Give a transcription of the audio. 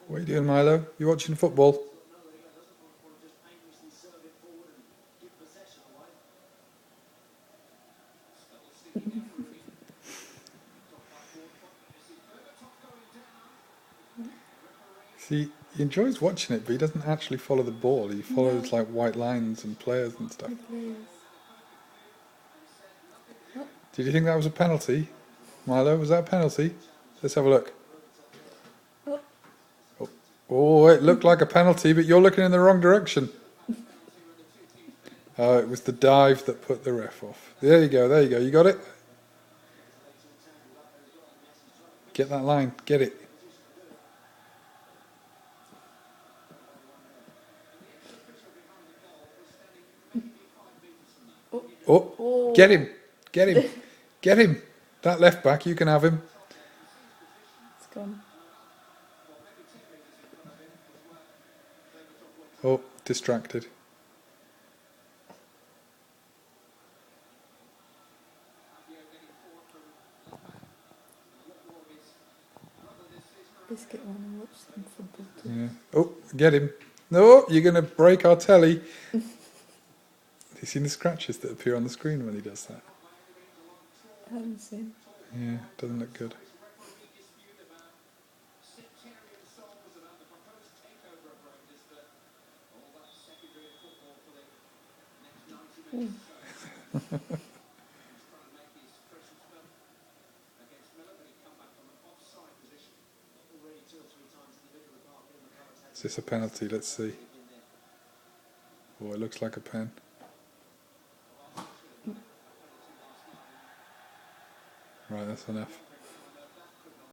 What are you doing, Milo? You watching football? See, he enjoys watching it, but he doesn't actually follow the ball. He follows No, like white lines and players and stuff. the players. Oh, Did you think that was a penalty, Milo? Was that a penalty? Let's have a look. oh, Oh, oh, it looked like a penalty, but you're looking in the wrong direction. Oh, it was the dive that put the ref off. There you go, there you go. You got it? Get that line, get it. oh, Oh, get oh. him, get him, get him. That left back, you can have him. It's gone. Oh, distracted. Biscuit want to watch some football too. Yeah. Oh, get him. No, you're going to break our telly. Have you seen the scratches that appear on the screen when he does that? I haven't seen. Yeah, doesn't look good. Ooh. Is this a penalty? Let's see. Oh, it looks like a pen. Right, that's enough.